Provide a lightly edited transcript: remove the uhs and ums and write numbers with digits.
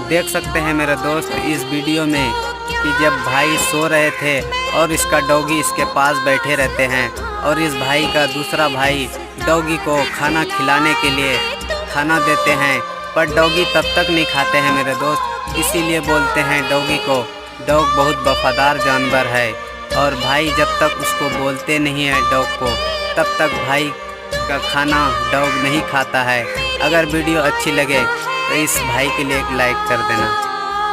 देख सकते हैं मेरे दोस्त इस वीडियो में कि जब भाई सो रहे थे और इसका डॉगी इसके पास बैठे रहते हैं और इस भाई का दूसरा भाई डॉगी को खाना खिलाने के लिए खाना देते हैं, पर डॉगी तब तक नहीं खाते हैं मेरे दोस्त। इसीलिए बोलते हैं डॉगी को डॉग बहुत वफादार जानवर है, और भाई जब तक उसको बोलते नहीं है डॉग को तब तक भाई का खाना डॉग नहीं खाता है। अगर वीडियो अच्छी लगे तो इस भाई के लिए एक लाइक कर देना।